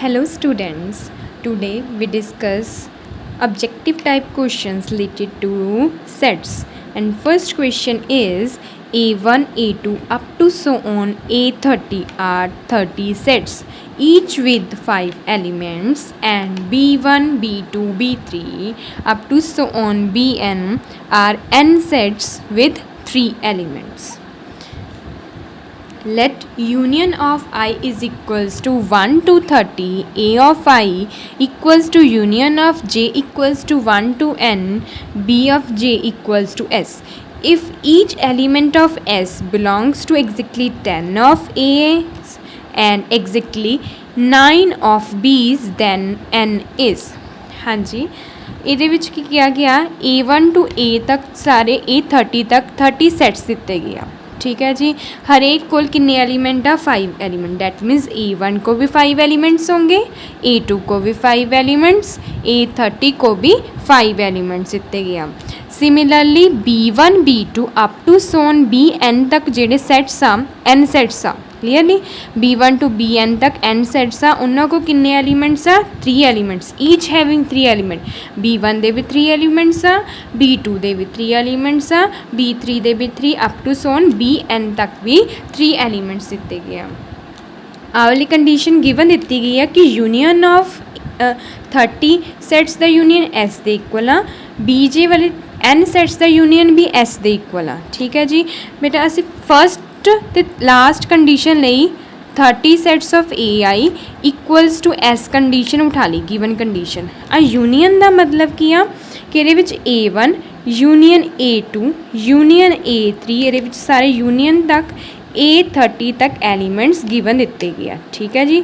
Hello students, today we discuss objective type questions related to sets, and first question is A1, A2 up to so on A30 are 30 sets each with 5 elements, and B1, B2, B3 up to so on Bn are n sets with 3 elements. Let union of I is equals to 1 to 30, A of I equals to union of j equals to 1 to n, B of j equals to s. If each element of s belongs to exactly 10 of A's and exactly 9 of B's, then n is. हाँ जी, ਇਹਦੇ ਵਿੱਚ ਕੀ किया गया, A1 to A तक सारे A30 तक 30 SATS दिते गए आ। ठीक है जी, हर एक को कितने एलिमेंट आ, 5 एलिमेंट। डैट मीन्स A1 को भी 5 एलिमेंट्स होंगे, A2 को भी 5 एलिमेंट्स, A30 को भी 5 एलिमेंट्स दिते गए। Similarly B1 B2 up to so on Bn तक जेडे सैट्स आ, n सैट्स आ, क्लीयरली B1 to Bn तक n सैट्स आ, उन्होंने को कितने एलिमेंट्स आ, 3 elements, each having 3 element. B1 दे भी 3 एलिमेंट्स आ, B2 दे भी 3 एलिमेंट्स आ, B3 दे भी 3 अप टू सोन Bn तक भी 3 एलिमेंट्स दिते गए। आ वाली कंडीशन गिवन दिती गई है कि यूनियन ऑफ 30 सैट्स द यूनियन S दे इक्वल आ, BJ वाले n सैट्स द यूनियन भी S दे इक्वल आ। ठीक है जी बेटा, असी फर्स्ट ਤੇ ਲਾਸਟ ਕੰਡੀਸ਼ਨ ਲਈ 30 sets of AI equals to S condition ਉਠਾ ਲਈ, ਗਿਵਨ ਕੰਡੀਸ਼ਨ। ਆ ਯੂਨੀਅਨ ਦਾ ਮਤਲਬ ਕੀ ਆ ਕਿ ਇਹਦੇ ਵਿੱਚ A1 union A2 union A3, ਇਹਦੇ ਵਿੱਚ ਸਾਰੇ ਯੂਨੀਅਨ ਤੱਕ A30 ਤੱਕ ਐਲੀਮੈਂਟਸ ਗਿਵਨ ਦਿੱਤੇ ਗਏ ਆ। ਠੀਕ ਹੈ ਜੀ,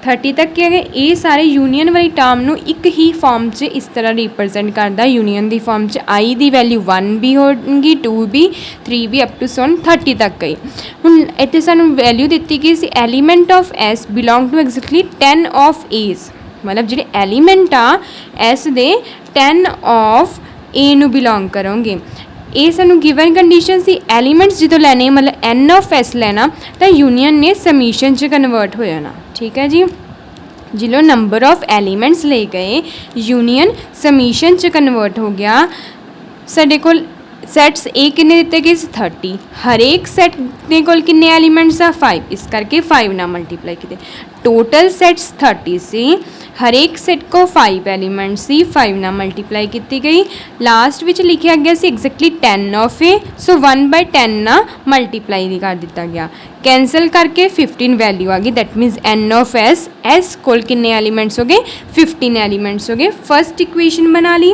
30 तक क्या है, ये सारे यूनियन वाली टर्म नू एक ही फॉर्म च इस तरह रिप्रजेंट करता। यूनियन की फॉर्म च आई की वैल्यू 1 भी होगी, 2 भी, 3 भी अप टू सोन 30 तक गई। हुण इत्थे सानू वैल्यू दी गई सी element of S belong to exactly 10 of A's, मतलब जिहड़े एलीमेंट आ एस दे 10 ऑफ ए नू बिलोंग करोगे। ये सानू गिवन कंडीशन सी एलीमेंट्स जो लैने मतलब एन ऑफ एस लेना तो यूनियन ने समीशन च कन्वर्ट हो जाना। ठीक है जी, जिलो नंबर ऑफ एलीमेंट्स ले गए यूनियन समीशन च कन्वर्ट हो गया। साडे कोल सैट्स ए किन्ने दिते गए 30, हर एक सैट ने कोल किन्ने एलीमेंट्स आ 5, इस करके 5 ना मल्टीप्लाई किए। टोटल सैट्स 30 से हर एक सैट को 5 एलीमेंट्स सी 5 ना मल्टीप्लाई की गई। लास्ट विच लिखा गया सी एग्जैक्टली 10 ऑफ ए, सो 1/10 ना मल्टीप्लाई कर दिता गया। कैंसल करके 15 वैल्यू आ गई, that means N of S, S कोल किन्ने एलीमेंट्स हो गए 15 एलीमेंट्स हो गए। फर्स्ट इक्वेशन बना ली।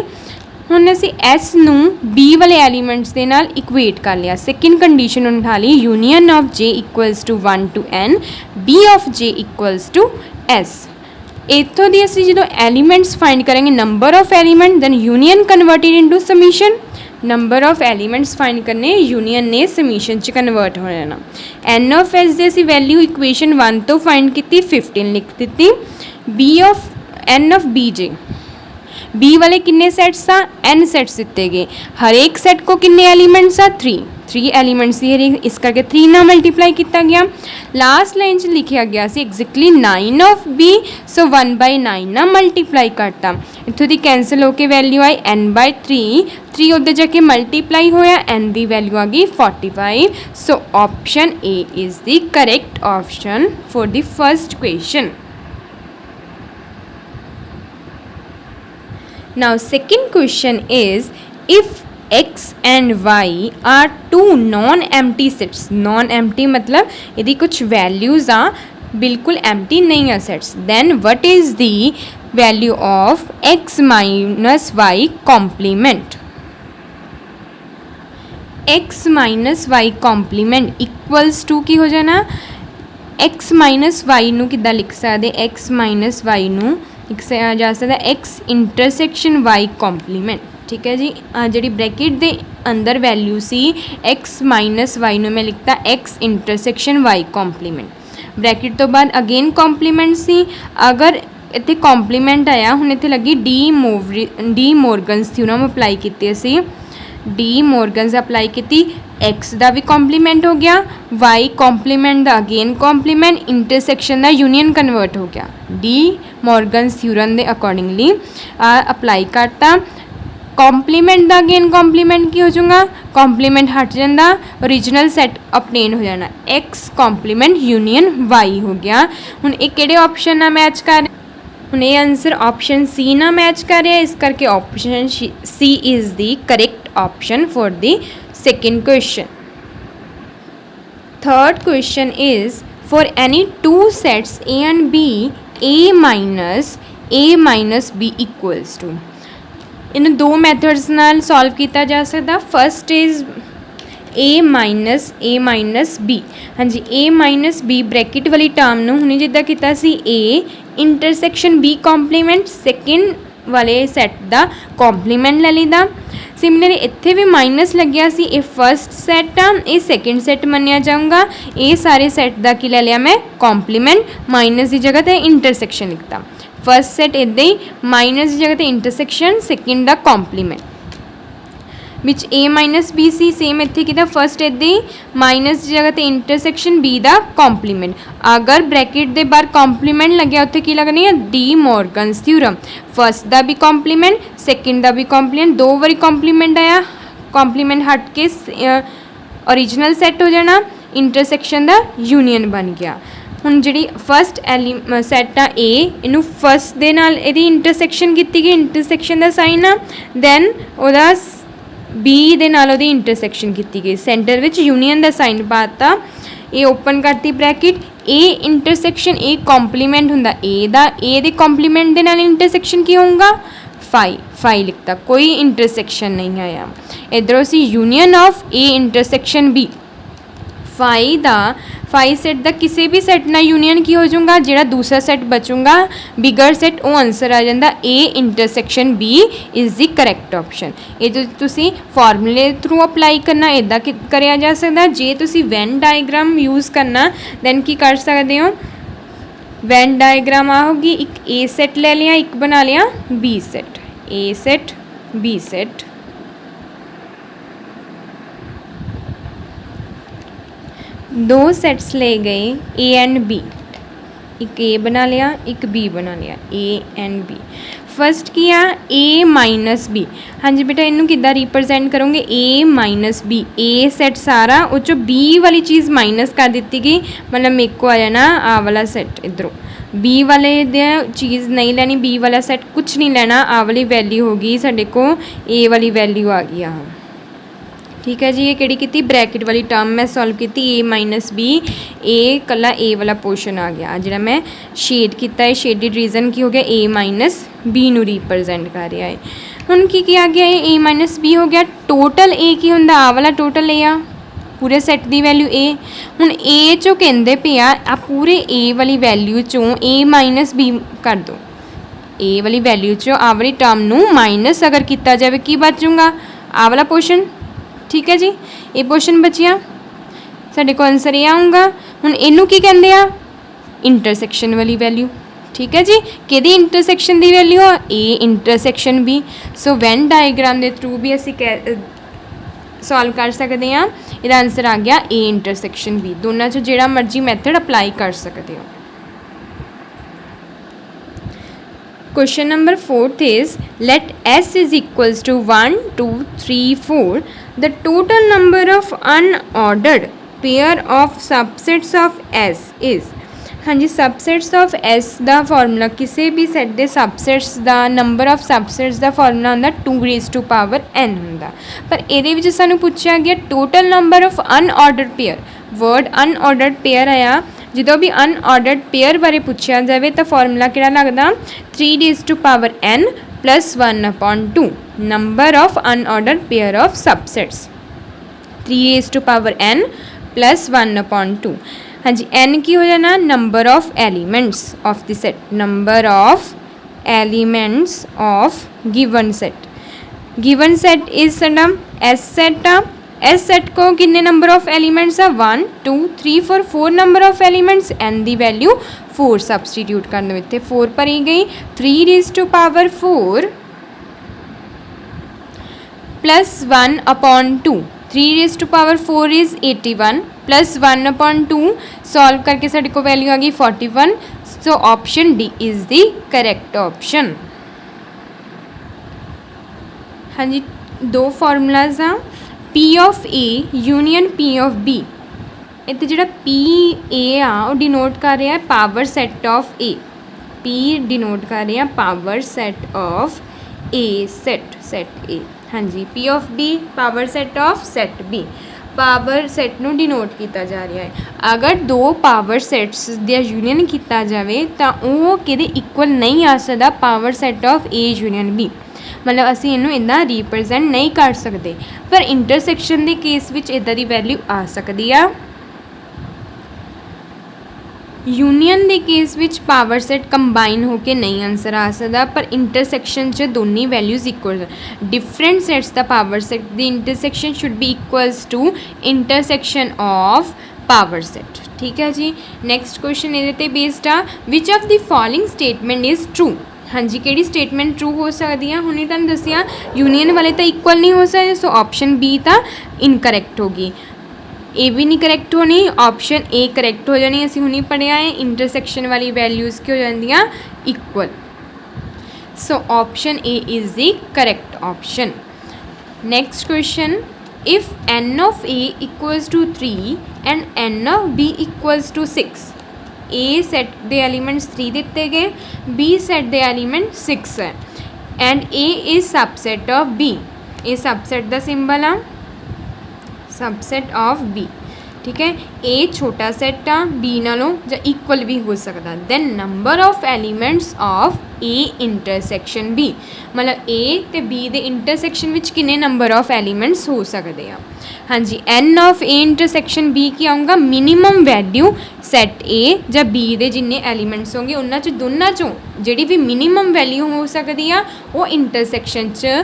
ਹੁਣ ਅਸੀਂ S ਨੂੰ B वाले एलीमेंट्स के नाल इक्वेट कर लिया। सैकेंड कंडीशन उठा ली, union of J equals to 1 to N, B of J equals to S। इतों दी असी जो एलीमेंट्स फाइंड करेंगे number of element, then union converted into summation. Number of elements find करने, यूनियन ने समीशन च कन्वर्ट हो जाना। N ऑफ S दे असी वैल्यू इक्वेशन 1 तो फाइंड की 15 लिख दी। B of N of BJ, B वाले किन्ने सैट्स आ, n सैट्स दिते गए, हर एक सैट को किन्ने एलीमेंट्स आ 3 एलीमेंट्स दी, इस करके 3 ना मल्टीप्लाई किया गया। लास्ट लाइन च लिखा गया सी एग्जैक्टली 9 ऑफ B, सो 1/9 ना मल्टीप्लाई करता। इत्थों दी कैंसल होके वैल्यू आई n/3, 3 उधर जाके मल्टीप्लाई होया, n दी वैल्यू आ गई 45। सो option A is the correct option for the first question. Now second question is, if x and y are two non-empty sets, non-empty मतलब यदि कुछ values आ बिल्कुल empty नहीं है sets, then what is the value of x minus y complement? x minus y complement equals to की हो जाना, x minus y नू किद्दां लिख सकते, x minus y नू लिखा जा सकता एक्स इंटरसैक्शन वाई कॉम्पलीमेंट। ठीक है जी, जी ब्रैकेट के अंदर value C x minus Y में मैं लिखता एक्स इंटरसैक्शन वाई कॉम्पलीमेंट। ब्रैकेट तो बाद अगेन कॉम्पलीमेंट सी, अगर इतने कॉम्पलीमेंट आया, हुण इत्थे लगी डी मोरगन्स थी, उन्होंने अप्लाई किए सी डी मॉर्गन्स अप्लाई की, एक्स का भी कॉम्पलीमेंट हो गया, वाई कॉम्पलीमेंट का अगेन कॉम्पलीमेंट, इंटरसैक्शन का यूनीअन कन्वर्ट हो गया। डी मॉर्गन्स थ्योरम के अकॉर्डिंगली अप्लाई करता। कॉम्पलीमेंट का अगेन कॉम्पलीमेंट की हो जाऊगा, कॉम्पलीमेंट हट जाता, ओरिजिनल सैट अपटेन हो जाना, एक्स कॉम्पलीमेंट यूनीअन वाई हो गया। हुण ये किहड़े ऑप्शन नाल मैच कर रहे, हुण ये आंसर ऑप्शन सी ना मैच कर रहा है, इस करके option C is the correct option for the second question. Third question is for any two sets A and B A minus B equals to. इन दो मैथड्स नाल सॉल्व किया जा सकता। First is A minus B. हाँ जी, A minus B bracket वाली term नूं हुणे जिद्दां कीता सी A intersection B complement second वाले सैट का कॉम्पलीमेंट ले लीदा। सिमिलरली इत्थे भी माइनस लग्या सी, ए फर्स्ट सैट आ, ये सैकेंड सैट मन्निया जाऊँगा। ये सारे सैट का की ले लिया मैं कॉम्पलीमेंट, माइनस की जगह पर इंटरसैक्शन लिखता। फर्स्ट सैट इदा ही माइनस की जगह पर इंटरसैक्शन, सैकेंड का कॉम्पलीमेंट विच ए माइनस बी सी सेम इत्थे किता फर्स्ट इदा ही माइनस की जगह पर इंटरसैक्शन बी का कॉम्पलीमेंट। अगर ब्रैकेट के बाहर कॉम्पलीमेंट लग्या उत्थे की लगनी है डी मॉर्गन्स थ्योरम। फर्स्ट का भी कॉम्पलीमेंट, सैकेंड का भी कॉम्पलीमेंट, दो बारी कॉम्पलीमेंट आया, कॉम्पलीमेंट हट के ओरिजिनल सैट हो जाना, इंटरसैक्शन का यूनीअन बन गया। हुण जिहड़ी फर्स्ट सैट आ ए, इनू फर्स्ट दे नाल इहदी इंटरसैक्शन की गई, इंटरसैक्शन का साइन आ, दैन उहदा बी दे नाल उहदी इंटरसैक्शन की गई, सेंटर विच यूनीअन का साइन पाता। ये ओपन करती ब्रैकेट, ए इंटरसैक्शन ए कॉम्पलीमेंट हुंदा ए दा, ए दे कॉम्पलीमेंट दे नाल इंटरसैक्शन की होऊगा फाई लिखता, कोई इंटरसैक्शन नहीं आया। इधरों सी union of A intersection B, phi set का किसी भी सैट ना यूनीअन की हो जाऊँगा, जो दूसरा सैट बचूँगा बिगर सैट वो आंसर आ जाता A intersection B is the correct option. ये जो तुसी फॉर्मूले थ्रू अप्लाई करना इदा कराया जा सकता। जे तुसी वैन डायग्राम यूज़ करना दैन की कर सकते हो, वैन डायग्राम आओगी, एक ए सैट ले लिया, एक बना लिया बी सैट, ए सैट बी सैट, दो सेट्स ले गए ए एंड बी, एक ए बना लिया, एक बी बना लिया, ए एंड बी। फर्स्ट किया ए माइनस बी। हाँ जी बेटा, इनू किद्दां रिप्रजेंट करोगे, ए माइनस बी, ए सैट सारा उस चो बी वाली चीज़ माइनस कर दी गई, मतलब मेरे को आ जाना आ वाला सैट इधरों, बी वाले चीज़ नहीं लेनी, बी वाला सैट कुछ नहीं लेना, आ वाली वैल्यू होगी साढ़े को ए वाली वैल्यू आ गई। हाँ ठीक है जी, ये किहड़ी की ब्रैकेट वाली टर्म मैं सॉल्व की, ए माइनस बी, ए कला ए वाला पोर्शन आ गया जिहड़ा मैं शेड किया है, शेडिड रीजन की हो गया ए माइनस बी नू रिप्रजेंट कर रहा है। हुण की आ गया ए माइनस बी हो गया, टोटल ए की हुंदा आ वाला टोटल ए आ, पूरे सैट की वैल्यू ए। हुण ए चों कहंदे पे आ पूरे ए वाली वैल्यू चों ए माइनस बी कर दो, ए वाली वैल्यू चों आ वाली टर्म नू माइनस अगर किया जाए की बचूँगा आ वाला पोर्शन। ठीक है जी, ये पोर्शन बचिया, साढ़े को आंसर ये आऊँगा। हुण इनू की कहंदे आ इंटरसैक्शन वाली वैल्यू। ठीक है जी, किहदी इंटरसैक्शन की वैल्यू आ A intersection B. So Venn diagram के थ्रू भी असी सॉल्व कर सकते हैं। इसका आंसर आ गया ए इंटरसैक्शन बी। दोनों चो जिहड़ा मर्जी मैथड अप्लाई कर सकते हो। Question number 4 is let S is equals to 1, 2, 3, 4. The total number of unordered pair of subsets of S is। हाँ जी, सबसैट्स ऑफ S का फॉर्मूला किसी भी सैट के सबसैट्स का नंबर ऑफ सबसैट्स का फॉर्मूला होंदा 2⁻n होंदा। पर ये सानू पूछा गया total number of unordered pair. Word unordered pair आया, जो भी अनऑर्डर्ड पेयर बारे पूछा जाए तो फॉर्मूला किहड़ा लगदा 3⁻n + 1/2 number of unordered pair of subsets. 3⁻n + 1/2। हाँ जी, n की हो जाना number of elements of the set, number of elements of given set. Given set is साडा एस सेट आ, एस सेट को कितने नंबर ऑफ एलिमेंट्स आ 1 2 3 4 4 नंबर ऑफ एलिमेंट्स, n की वैल्यू 4 सबसटीट्यूट कर दो, इतने 4 भरी गई। 3⁻4 प्लस 1/2 3⁴ इज़ 81 प्लस 1/2 सॉल्व करके साढ़े को वैल्यू आ गई 41। So option D is the correct option. हाँ जी, दो फॉर्मूलाज आ P of A union P of B. इत्थे जिहड़ा पी ए आ वो डिनोट कर रहा है power set of A. P denote कर रहा power set of A set A. हाँ जी, P of B power set of set B. Power set नूं डिनोट किया जा रहा है। अगर दो पावर सैट्स दा यूनीअन किया जाए तो वो किहदे इक्वल नहीं आ सकता power set of A union B. मतलब असीं इनू इदां रिप्रजेंट नहीं कर सकते, पर इंटरसैक्शन के केस विच इदां दी वैल्यू आ सकती है। यूनीअन के केस विच पावर सैट कंबाइन होकर नहीं आंसर आ सकता, पर इंटरसैक्शन च दोनों वैल्यूज इक्वल। डिफरेंट सैट्स द पावर सैट द intersection should be equals to intersection of power set. ठीक है जी। नैक्सट क्वेश्चन ये बेस्ड आ which of the following statement is true. हाँ जी, कि स्टेटमेंट ट्रू हो सकती है। हमने तुहानूं दसिया यूनीअन वाले तो इक्वल नहीं हो सकते, सो ऑप्शन बी तो इनकरैक्ट होगी। ए भी नहीं करैक्ट होनी, ऑप्शन ए करैक्ट हो जानी। असीं हुणी पढ़िया है इंटरसैक्शन वाली वैल्यूज़ की हो जांदियां equal. So option A is the correct option. Next question if N of A equals to 3 and N of B equals to 6। A set दे एलीमेंट्स 3 दिते गए, बी सैट दे एलीमेंट 6 है and A is subset of B. A subset का symbol आ, subset of B. ठीक है, ए छोटा सैट आ बी नालों या इक्वल भी हो सकता। Than number of elements of A intersection B. मतलब ए ते बी दे इंटरसैक्शन विच किन्ने नंबर ऑफ एलीमेंट्स हो सकते हैं। हाँ जी, N of A intersection B की आऊँगा मिनीमम वैल्यू सैट ए या बी दे जिन्ने एलीमेंट्स होंगे उन्हां चों दोनों चों जिहड़ी भी मिनीमम वैल्यू हो सकती है वो इंटरसैक्शन च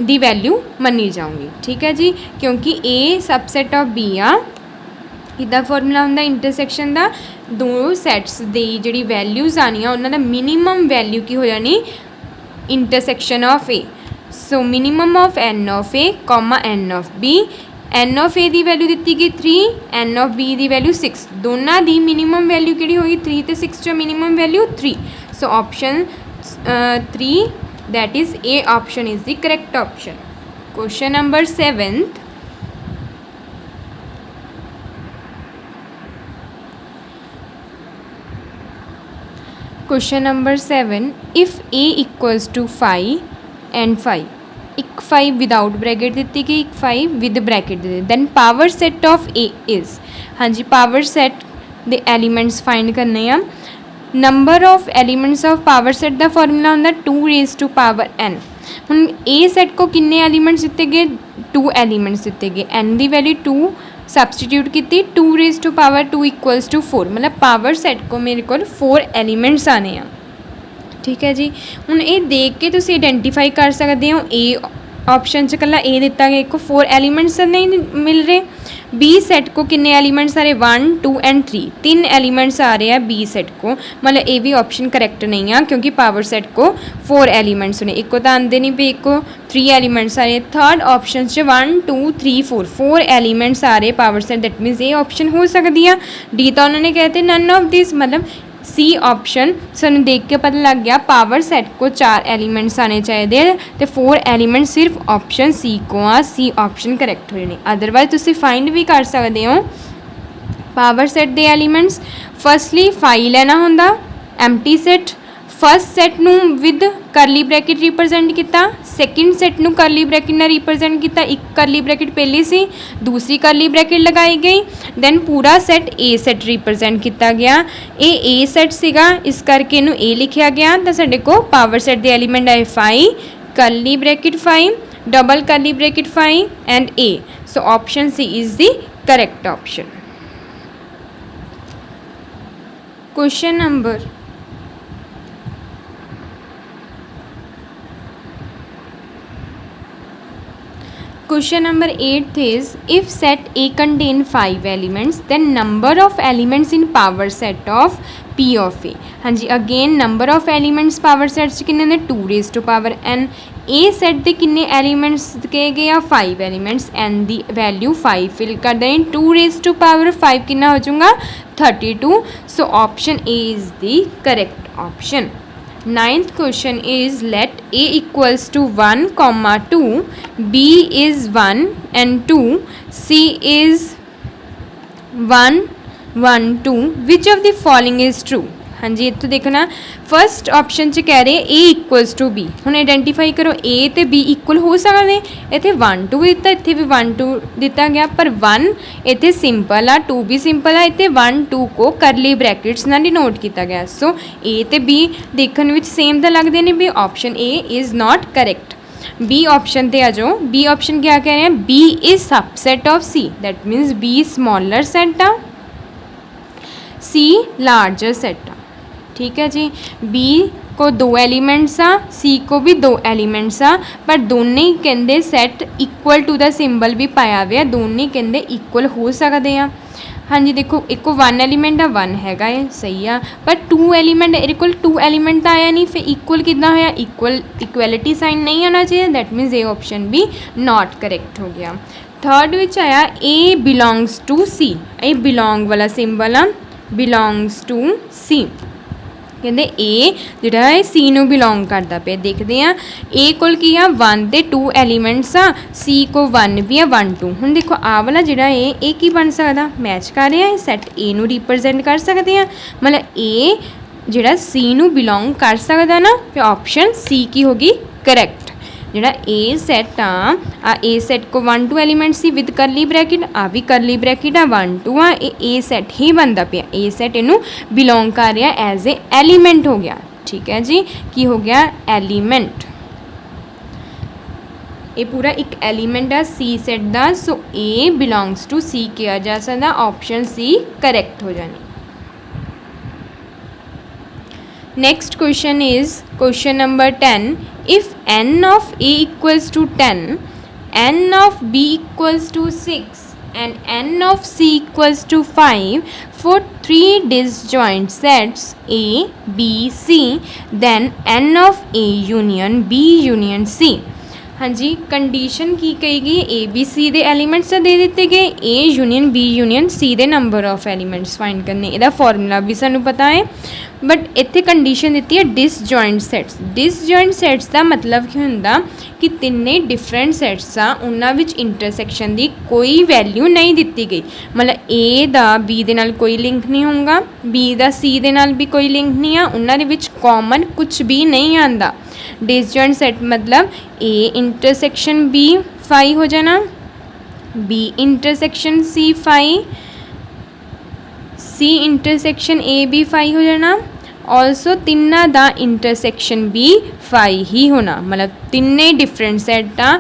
दी वैल्यू मनी जाऊँगी। ठीक है जी, क्योंकि ए सबसैट ऑफ बी आ। इदा फॉर्मूला होंदा इंटरसैक्शन का, दो सैट्स दी जिहड़ी वैल्यूज़ आनियां उन्हां दा मिनीमम वैल्यू की हो जानी intersection of A. So minimum of N of A comma N of B. N of A की वैल्यू दी गई 3, एन ऑफ बी की वैल्यू 6। दोनों की मिनीमम वैल्यू कि होगी 3 तो 6 चो minimum value 3। So option 3 that is A option is the correct option. Question number 7th. Question number 7. If A equals to 5 and 5, एक 5 विदाउट ब्रैकेट दी गई, एक 5 विद ब्रैकेट दी, then power set of A is. हाँ जी, power set दे elements find करने आ। Number of elements of power set का फॉर्मूला होंदा 2⁻n। हुण ए सैट को किन्ने एलीमेंट्स दिते गए, 2 एलीमेंट्स दिते गए। एन की वैल्यू 2 सबसटीट्यूट की 2⁻2 इक्वल्स टू 4। मतलब पावर सैट को मेरे को 4 एलीमेंट्स आने हैं। ठीक है जी, हुण ये देख के तुसीं आइडेंटिफाई कर सकते हो ए ऑप्शन च कला ए दिता गया, एक 4 एलीमेंट्स नहीं मिल रहे। बी सैट को किन्ने एलीमेंट्स आ रहे 1 2 एंड 3, 3 एलीमेंट्स आ रहे हैं बी सैट को। मतलब ये भी ऑप्शन करेक्ट नहीं है क्योंकि पावर सैट को 4 एलीमेंट्स ने, एक तो आते नहीं पे, एक 3 एलीमेंट्स आ रहे। थर्ड ऑप्शन से 1 2 3 4 एलीमेंट्स आ रहे पावर सैट, दैट मीनस ये ऑप्शन हो सकती है। डी तो उन्होंने कहते नन ऑफ दिस, मतलब सी ऑप्शन सानू देख के पता लग गया पावर सैट को 4 एलीमेंट्स आने चाहिए तो 4 एलीमेंट्स सिर्फ ऑप्शन सी को आ। सी ऑप्शन करेक्ट हो जाने। अदरवाइज तुसीं फाइंड भी कर सकते हो पावर सैट दे एलीमेंट्स। फर्स्टली 5 लेना होंदा एम्प्टी सैट। फर्स्ट सैट नू विद करली ब्रैकेट रिप्रजेंट किया, सैकेंड सैट नू करली ब्रैकेट ने रिप्रजेंट किया। एक करली ब्रैकेट पहले सी, दूसरी करली ब्रैकेट लगाई गई, दैन पूरा सैट ए सैट रिप्रजेंट किया गया। ये ए सैट सीगा, इस करके इनू ए लिखा गया। तो साडे को पावर सैट दे एलीमेंट आए 5 curly bracket 5 double curly bracket 5 and A. So option C is the correct option. Question number Question number 8 is if set A contain 5 elements then number of elements in power set of P of A। हाँ जी, again number of elements power set किन्ने ने 2⁻n। ए set के किन्ने elements कहे गए आ 5 elements N की value 5 fill कर दें 2 रेज़ टू पावर 5 कितना हो जाऊगा 32 सो option A is the correct option. 9th question is let a equals to 1 comma 2 b is 1 and 2 c is 1 1 2 which of the following is true। हाँ जी इतों देखना first option च कह रहे ए equals to be हुण identify करो ए तो B equal हो सकते इत्थे 1 2 दिता इत्थे भी 1 2 दिता गया पर 1 इत्थे सिंपल आ 2 भी सिंपल आ इत्थे 1 2 को करली ब्रैकेट्स नाल डिनोट किया गया सो ए तो बी देखने में सेम तो लगते हैं भी option A is not correct. B option ते आ जाओ बी ऑप्शन क्या कह रहे हैं B is subset of C that means B smaller set आ सी लार्जर सेट आ ठीक है जी बी को 2 एलीमेंट्स आ सी को भी 2 एलीमेंट्स आ पर दोनों ही कहते set equal to the symbol भी पाया हुआ दोनों ही कहते इक्वल हो सकते हैं। हाँ जी देखो एक 1 एलीमेंट आ 1 हैगा है सही आ पर 2 एलीमेंट ये कोल 2 एलीमेंट आया नहीं फिर इक्वल कितना होया इक्वल इक्वलिटी साइन नहीं आना चाहिए दैट मीनस ए ऑप्शन भी नॉट करेक्ट हो गया। थर्ड विच आया A belongs to C A belong वाला सिंबल आ बिलोंग्स टू सी कहते ए जोड़ा है सी नू बिलोंग करता पे देखते हैं ए कोल की आ 1 ते 2 एलीमेंट्स आ सी को 1 भी आ 1 2 हुण देखो आ वाला जोड़ा है ये की बन सकता मैच कर रहा है सैट ए नू रिप्रजेंट कर सकते हैं मतलब ए जोड़ा सी नू बिलोंग कर सकता ना फिर ऑप्शन सी की होगी करेक्ट। जोड़ा ए सैट आ ए सैट को 1 2 एलीमेंट्स ही विद करली ब्रैकेट आ भी करली ब्रैकेट आ 1 2 आ ए सैट ही बनता पाया ए सैट इनू बिलोंग कर रहा एज ए एलीमेंट हो गया ठीक है जी की हो गया एलीमेंट ये पूरा एक एलीमेंट आ सी सैट का सो ए बिलोंग्स टू सी किया जा सकता ऑप्शन सी करेक्ट हो जानी। Next question is question number 10 if n of a equals to 10 n of b equals to 6 and n of c equals to 5 for 3 disjoint sets a b c then n of a union b union c। हाँ जी condition की कही गई ए B सी दे elements दे दिते गए A union B union C दे number of elements find करने इहदा फॉर्मूला भी सानू पता है बट इत्थे कंडीशन दी है डिसजॉइंट सैट्स का मतलब की हुंदा कि तिन्ने डिफरेंट सैट्स आ उन्हां विच इंटरसैक्शन की कोई वैल्यू नहीं दी गई मतलब ए दा बी दे नाल कोई लिंक नहीं होगा बी दा सी दे नाल भी कोई लिंक नहीं आ उन्हां दे विच कॉमन कुछ भी नहीं आंदा। डिसजॉइंट सेट मतलब ए इंटरसेक्शन बी 5 हो जाना B intersection C 5 C intersection A B 5 हो जाना ऑल्सो तिन्ना दा इंटरसेक्शन भी 5 ही होना मतलब तिन्ने डिफरेंट सैट आ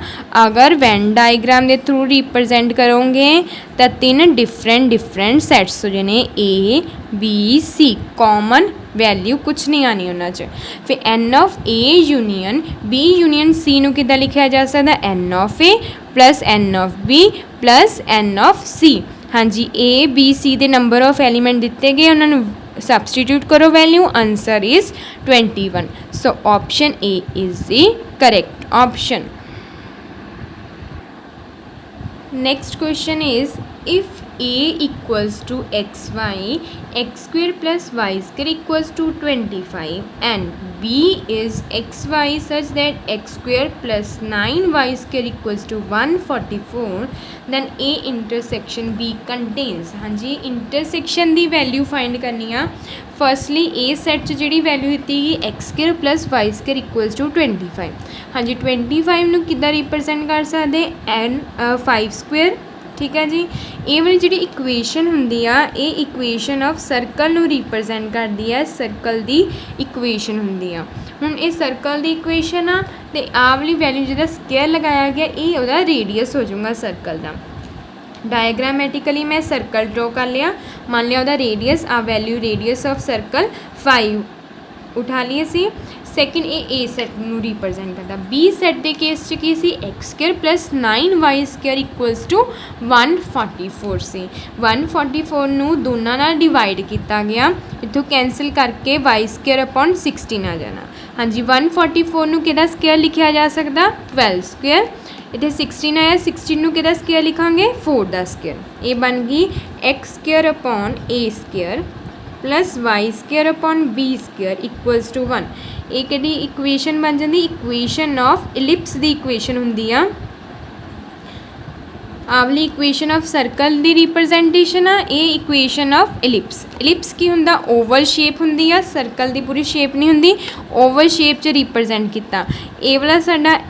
अगर वैन डायग्राम के थ्रू रिप्रजेंट करोगे तो 3 डिफरेंट सैट्स हो जाने A B C common value कुछ नहीं आनी उन्होंने च फिर n of A union B union C नू किद्दां लिखा जा सकता n of A plus N of B plus N of C. हाँ जी ए बी सी के नंबर ऑफ एलीमेंट दिते गए उन्होंने सब्सटीट्यूट करो value answer is 21 so option A is the correct option. Next question is if a equals to xy x square plus y square equals to 25 and b is xy such that x square plus 9y square equals to 144 then a intersection b contains। हाँ जी intersection की value find करनी आ firstly ए set च जी value दी गई x square plus y square equals to 25। हाँ जी 25 नूं किद्दां represent कर सकते एन 5 स्क्वेयर ठीक है जी ये वाली जी इक्वेशन होंगी आ ये इक्वेशन ऑफ सर्कल नूं रिप्रजेंट करती है सर्कल की इक्वेशन होंगी आ हुण ये सर्कल की इक्वेशन आ ते आ वाली वैल्यू जिहदा स्केयर लगाया गया ये उहदा रेडियस हो जाऊगा सर्कल का डायग्रामेटिकली मैं सर्कल ड्रॉ कर लिया मान लिया उहदा रेडियस आ वैल्यू रेडियस ऑफ सर्कल 5 उठा लिए सी सैकेंड ए सैट नूं रिप्रजेंट करता। बी सैट के केस च की सी X square plus 9y² equals to 144 सी। 144 नूं दोनों नाल डिवाइड किया गया, इत्थों कैंसल करके y² अपॉन 16 आ जाना। हाँ जी 144 नूं किहदा स्क्वेयर लिखा जा सकता 12 स्क्वेयर, इतने 16 आया 16 नूं किहदा स्क्वेयर लिखांगे 4 दा स्क्वेयर। ये बन गई x² upon a² plus y² upon b² equals to 1। ये किहड़ी इक्वेशन बन जाती इक्वेशन ऑफ इलिप्स की इक्वेशन हुंदी आ। आवली इक्वेशन ऑफ सर्कल की रिप्रजेंटेशन आ, ये इक्वेशन ऑफ इलिप्स। इलिप्स की हुंदा ओवल शेप हुंदी आ, सर्कल की पूरी शेप नहीं हुंदी, ओवल शेप च रिप्रजेंट किया। ये वाला साडा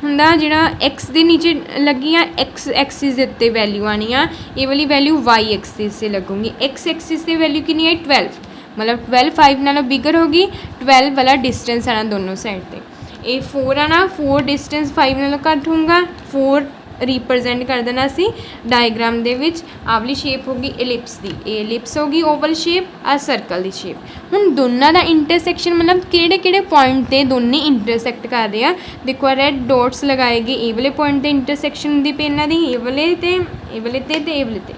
हुंदा जिहड़ा एक्स के नीचे लगी आ एक्स एक्सिस के उत्ते वैल्यू आनी आ, ये वाली वैल्यू वाई एक्सिस से लगूगी। एक्स एक्सिस की वैल्यू कितनी है 12, मतलब 12 5 नालों बिगर होगी, 12 वाला डिस्टेंस आना दोनों साइड पर। ये 4 आना 4 डिस्टेंस 5 नालों घट होगा, 4 रिप्रजेंट कर देना सी डायग्राम दे विच। आवली शेप होगी इलिप्स की, ये इलिप्स होगी ओवल शेप, आ सर्कल की शेप। हुण दोनों का इंटरसैक्शन मतलब किहड़े किहड़े पॉइंट ते दोनों इंटरसैक्ट कर रहे हैं। देखो रेड डॉट्स लगाए गए, ये वाले पॉइंट ते इंटरसैक्शन हुंदी पे इन्हां दी, ये वाले ते ये वाले ते ये वाले ते।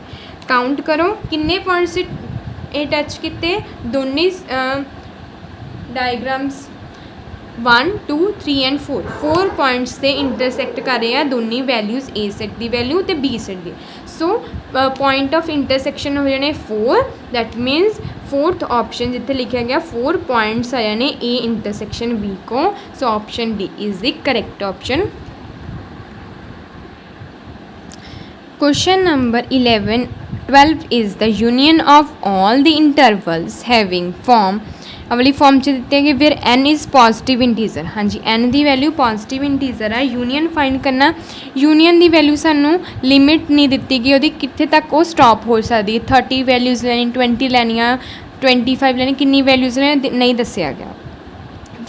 काउंट करो किन्ने पॉइंट्स ये टच किते दोनों डायग्राम्स 1 2 3 एंड 4 4 पॉइंट्स से इंटरसैक्ट कर रहे हैं दोनों वैल्यूज़ ए सैट की वैल्यू तो बी सैट की। सो पॉइंट ऑफ इंटरसैक्शन हो जाने 4, दैट मीनस 4th ऑप्शन जिथे लिखा गया 4 पॉइंट्स आ जाने ए इंटरसैक्शन बी को। सो option D is the correct option. Question number 12 is the union of all the intervals having form अगली फॉर्म च दिते गए फिर एन इज़ पॉजिटिव इंटीजर। हाँ जी एन की वैल्यू पॉजिटिव इंटीजर है। यूनियन फाइंड करना, यूनियन की वैल्यू सानू लिमिट नहीं दी गई, वो कितने तक वो स्टॉप हो सकती है। 30 वैल्यूज़ लैनी 20 लैनिया 25 लैनी, कितनी वैल्यूज़ लैनी नहीं दसिया गया।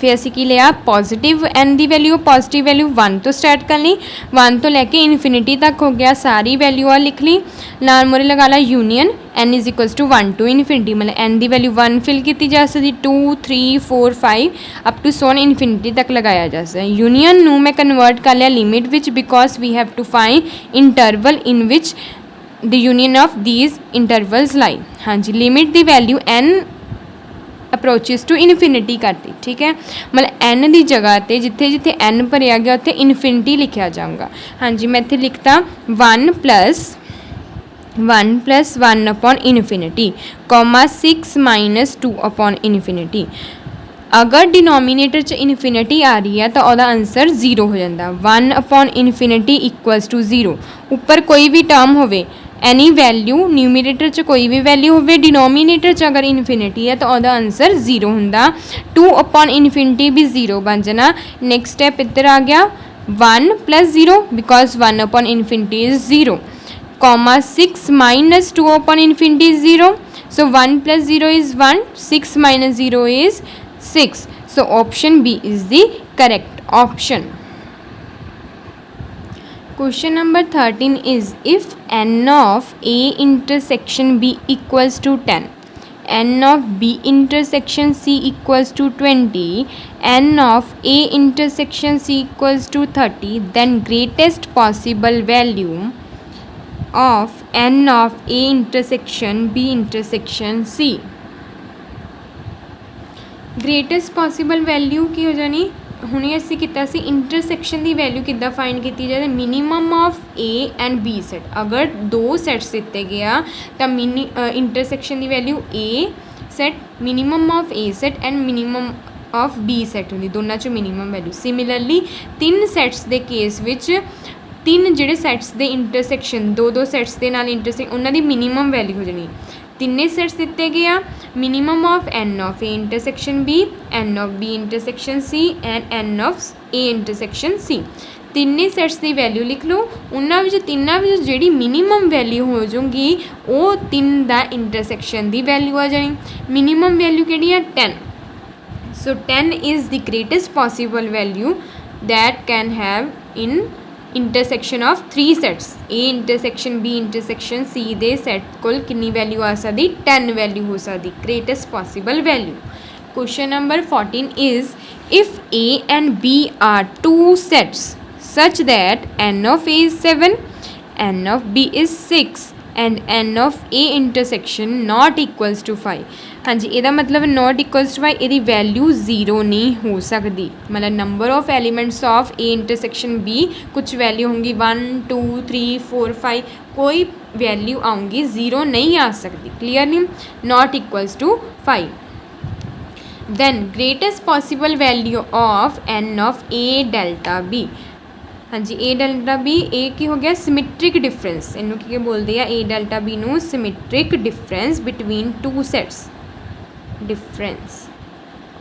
फिर असी की लिया पॉजिटिव एन की वैल्यू, पॉजिटिव वैल्यू 1 तो स्टार्ट कर ली, 1 तो लैके इनफिनिटी तक हो गया, सारी वैल्यू आ लिख ली। नाल मोरे लगा ला union N is equals to 1 to infinity, मतलब एन की वैल्यू 1 फिल की जा सकती, 2 3 4 5 अप टू सोन इनफिनिटी तक लगाया जा सकता है। यूनियन नू मैं कन्वर्ट कर लिया लिमिट विच, because we have to find interval in which the union of these intervals लाई। हाँ जी लिमिट की value N approaches to infinity करती, ठीक है, मतलब एन की जगह पर जिथे जिथे एन भरिया गया उत्थे इनफिनिटी लिखा जाऊँगा। हाँ जी मैं इत्थे लिखता 1 plus 1 upon infinity comma 6 minus 2 upon infinity. अगर डिनोमीनेटर च इनफिनिटी आ रही है तो वह आंसर 0 हो जाता। 1 अपॉन इनफिनिटी इक्वल्स टू 0, उपर कोई भी टर्म होवे एनी वैल्यू, न्यूमीनेटर च कोई भी वैल्यू हो, डिनोमीनेटर च अगर इनफिनिटी है तो वह आंसर 0 होंदा। 2 अपॉन इनफिनिटी भी 0 बन जाना। नेक्स्ट स्टैप इधर आ गया 1 plus 0 because 1 upon infinity is 0, comma 6 minus 2 upon infinity is 0, so 1 plus 0 is 1, 6 minus 0 is 6, so option B is the correct option. Question number 13 is if n of A intersection B equals to 10, n of B intersection C equals to 20, n of A intersection C equals to 30, then greatest possible value of n of A intersection B intersection C। Greatest possible value की हो जानी, हुणे असीं कीता सी intersection की value किद्दां find की जाए, minimum of A and B set. अगर दो सैट्स दिते गया तो इंटरसैक्शन की value A set, minimum of A set and minimum of B set होंदी, दोनों चो मिनीमम वैल्यू। सिमिलरली 3 सैट्स के केस विच 3 जिहड़े सैट्स के इंटरसैक्शन दो सैट्स के नाल इंटरसैक्ट उन्हां दी मिनीमम वैल्यू हो जानी। तिन्ने सैट्स दिते गए minimum of N of A intersection B, N of B intersection C and N of A intersection C. तिन्ने सैट्स की वैल्यू लिख लो, उन्होंने तिना जी मिनीमम वैल्यू हो जाऊगी वो 3 का इंटरसैक्शन की वैल्यू आ जानी। मिनीमम वैल्यू कि 10, so 10 is the greatest possible value that can have in intersection of 3 sets, A intersection B intersection C दे सैट कोल कितनी वैल्यू आ सकती, 10 वैल्यू हो सकती, greatest possible value. Question number 14 is if A and B are two sets such that n of A is 7, n of B is 6 and n of A intersection not equals to 5। हाँ जी, ਇਹਦਾ मतलब not equals to 5 ਇਹਦੀ value 0 नहीं हो सकती। मतलब number of elements of A intersection B कुछ वैल्यू होंगी 1 2 3 4 5, कोई वैल्यू आऊँगी 0 नहीं आ सकती। क्लियर नहीं? Not equals to 5। then greatest possible value of n of a delta b। हाँ जी, ए डेल्टा बी ए की हो गया सिमेट्रिक डिफरेंस, इनू की बोलते हैं ए डेल्टा बी नू symmetric difference between two sets, difference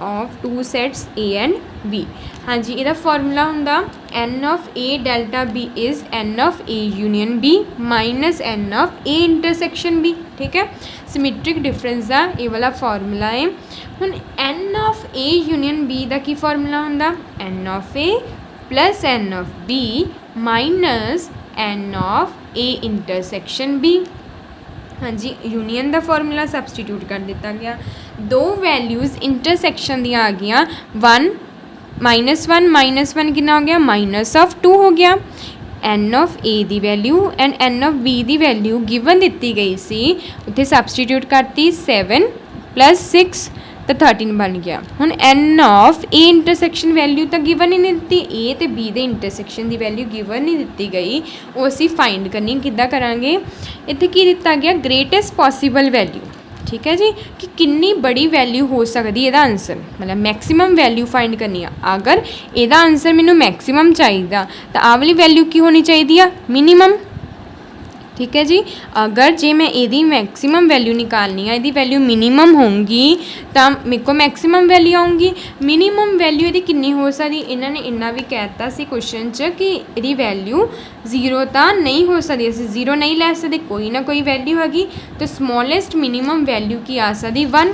of two sets A and B. हाँ जी, ਇਹਦਾ ਫਾਰਮੂਲਾ ਹੁੰਦਾ n of a delta b is n of a union b minus n of a intersection b। ठीक है, symmetric difference का ये वाला formula है। ਹੁਣ n of a union b the Ki formula ਹੁੰਦਾ n of a plus n of b minus n of a intersection b। हाँ जी, union का फॉर्मूला सबसटीट्यूट कर दिता गया, दो वैल्यूज़ इंटरसेक्शन दियाँ आ गई 1 माइनस वन कितना हो गया माइनस ऑफ 2 हो गया। n ऑफ a की value and n of b की वैल्यू गिवन दी गई सी, उत्थे सबसटीट्यूट करती 7 प्लस 6 तो 13 बन गया। हुण n of a intersection value तो गिवन ही नहीं दी, a तो b के इंटरसेक्शन की वैल्यू गिवन नहीं दी गई, वो असी फाइंड करनी किद्दां करांगे। इत्थे की दिता गया ग्रेटेस्ट पॉसीबल वैल्यू। ठीक है जी, कि कितनी बड़ी वैल्यू हो सकती है आंसर, मतलब मैक्सीमम वैल्यू फाइंड करनी है। अगर यदा आंसर मैनू मैक्सीमम चाहिए तो आ वाली वैल्यू की होनी चाहिए मिनीमम। ठीक है जी, अगर जे मैं यदी मैक्सीमम वैल्यू निकालनी है, यदी वैल्यू मिनीमम होगी तो मेरे को मैक्सीमम वैल्यू आऊँगी। मिनीमम वैल्यू यदी कितनी हो सकती, इन्होंने इन्ना भी कहता सी क्वेश्चन च कि यदी वैल्यू 0 तो नहीं हो सकती, असीं 0 नहीं लै सकते, कोई ना कोई वैल्यू हैगी। तो स्मॉलेस्ट मिनीमम वैल्यू की आ सकती 1।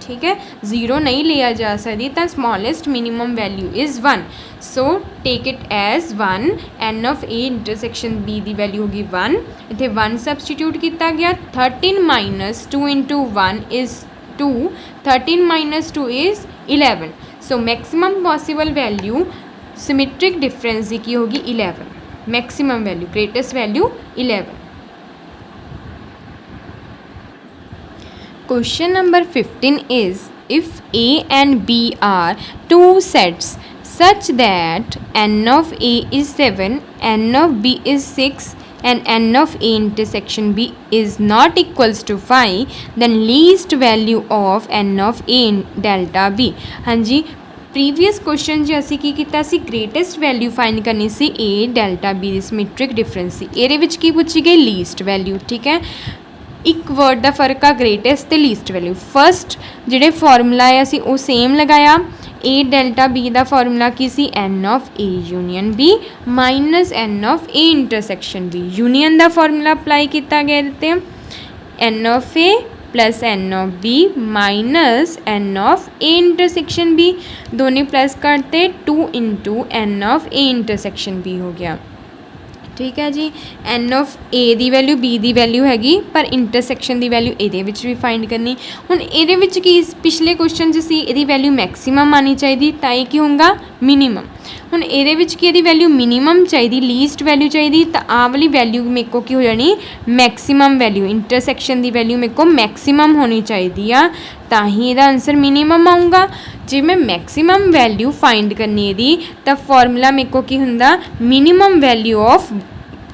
ठीक है, 0 नहीं लिया जा सकती, तो smallest minimum value is 1। So take it as 1। n of a intersection b की वैल्यू होगी 1, इतने 1 सबसटीट्यूट किया गया। 13 minus 2 into 1 is 2, 13 minus 2 is 11। So maximum possible value symmetric difference की होगी 11, maximum value greatest value 11। Question number 15 is, if A and B are two sets such that n of A is 7, n of B is 6 and n of A intersection B is not equals to 5, then least value of n of A in delta B। हाँ जी, previous question जो असी की किया सी greatest value find करनी सी A delta B दी symmetric difference सी, ये विच की पूछी गई लीस्ट वैल्यू। ठीक है, एक वर्ड का फर्क आ ग्रेटेस्ट तो लीस्ट वैल्यू। फस्ट जोड़े फॉर्मूला है असी वो सेम लगाया, ए डेल्टा बी का फॉर्मूला की सी n of A union B minus n of A intersection B. Union का फॉर्मूला अप्लाई किया गया देते हैं n of A plus N of B minus n of A intersection B, दोनों plus करते 2 into n of A intersection B हो गया। ठीक है जी, एन ऑफ ए की वैल्यू बी की वैल्यू हैगी, पर इंटरसेक्शन की वैल्यू ये भी फाइंड करनी। हुण ये की पिछले क्वेश्चन सी ये वैल्यू मैक्सीमम आनी चाहिए, ताई की होगा मिनीमम। हुण ये की यदि वैल्यू मिनीमम चाहिए, लीस्ट वैल्यू चाहिए, तो आ वाली वैल्यू मेरे को की हो जानी मैक्सीमम वैल्यू, इंटरसेक्शन की वैल्यू मेरे को मैक्सीमम होनी चाहिए आ, तो ही यदा आंसर मिनीमम आऊँगा। जे मैं मैक्सीमम वैल्यू फाइंड करनी है तो फॉर्मूला मेरे को की हुंदा minimum value of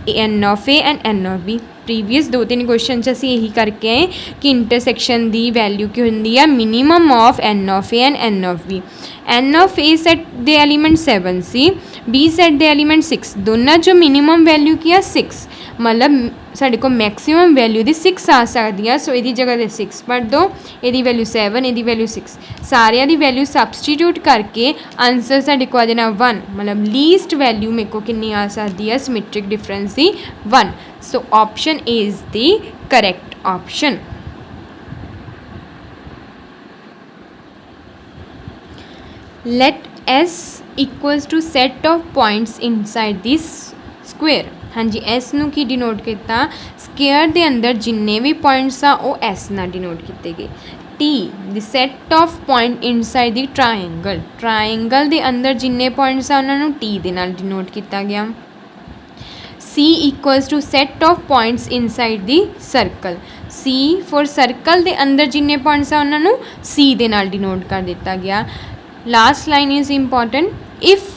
N of A and N of B. Previous 2-3 question असी यही करके आए कि इंटरसेक्शन की वैल्यू की होंगी है minimum of N of A and N of B. N of A set दे एलीमेंट 7 सी, बी सैट दे एलीमेंट 6, दोनों जो मिनीमम वैल्यू की है 6, मतलब साढ़े को मैक्सीमम वैल्यू दी 6 आ सकती है। सो ये जगह 6 पढ़ दो, ये वैल्यू 7, ये वैल्यू 6, सारिया की वैल्यू सबसटीट्यूट करके आंसर साढ़े को आ जाना 1, मतलब लीस्ट वैल्यू मेरे को कितनी आ सकती है सिमेट्रिक डिफरेंस की 1। So option A is the correct option. Let S equals to set of points inside this square. हाँ जी, एस नू की डिनोट किया स्केयर के अंदर जिन्ने भी पॉइंट्स आ वो एस ना डिनोट किए गए। T the set of point inside the triangle ਦੇ ਅੰਦਰ ਜਿੰਨੇ points ਆ ਉਹਨਾਂ ਨੂੰ T ਦੇ ਨਾਲ denote ਕੀਤਾ ਗਿਆ। C equals to set of points inside the circle, C for circle ਦੇ ਅੰਦਰ ਜਿੰਨੇ points ਆ ਉਹਨਾਂ ਨੂੰ C ਦੇ ਨਾਲ denote ਕਰ ਦਿੱਤਾ ਗਿਆ। Last line is important, if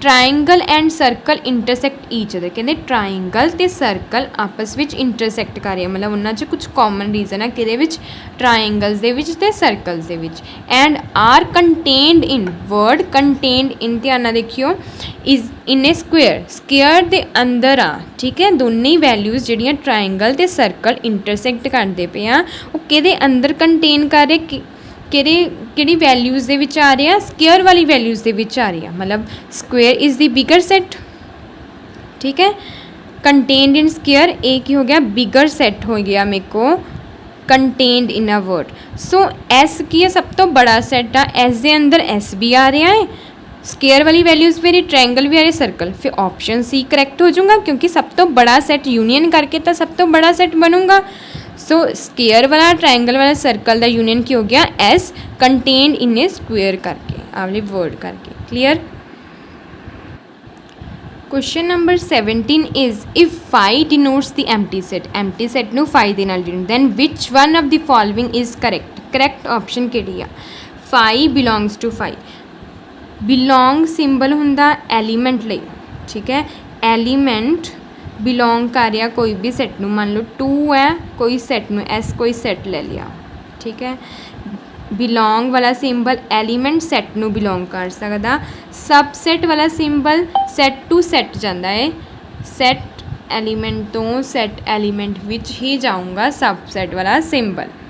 triangle and circle intersect each other, कहते ट्राइंगल तो सर्कल आपस में इंटरसैक्ट कर रहे, मतलब उन्होंने कुछ कॉमन रीजन है कि ट्राइंगल्स के सर्कल्स के and are contained in word contained in, ध्यान देखियो, इज इन ए स्क्वेयर के अंदर आ, ठीक है। दोनों ही वैल्यूज़ जिहड़ियां ट्राइंगल तो सर्कल इंटरसैक्ट करते पे आ वो किहदे अंदर कंटेन कर रहे, किहड़ी वैल्यूज़ दे विच आ रहे हैं, स्क्वेयर वाली वैल्यूज़ दे विच आ रही है, मतलब square is the bigger set, ठीक है। कंटेन्ड इन स्क्वेयर ए की हो गया बिगर सैट हो गया मेरे को contained in a word. So S की है सब तो बड़ा सैट आ, एस दे अंदर एस भी आ रहा है, स्क्वेयर वाली वैल्यूज़ भी आ रही, ट्रायंगल भी आ रही, करैक्ट, फिर ऑप्शन सी करैक्ट हो जाऊँगा क्योंकि सब तो बड़ा सैट यूनियन करके तो सब तो बड़ा सैट बनूंगा। सो स्क्वेयर वाला ट्रायंगल वाला सर्कल का यूनियन की हो गया is contained in A square करके, आवले वर्ड करके, clear. Question number 17 is if phi denotes the empty set नू फाई दे नाल denote, then which one of the following is correct, correct option किहड़ी आ, phi belongs to phi, belong symbol हुंदा element लई, ठीक है, एलीमेंट बिलोंग कर रहा कोई भी सैट नू, मान लो 2 है कोई सैट नू एस कोई सैट ले लिया, ठीक है, बिलोंग वाला सिंबल एलीमेंट सैट नू बिलोंग कर सकता, सबसैट वाला सिंबल सैट टू सैट जाता है, सैट एलीमेंट तो सैट एलीमेंट विच ही जाऊँगा सबसैट वाला सिंबल।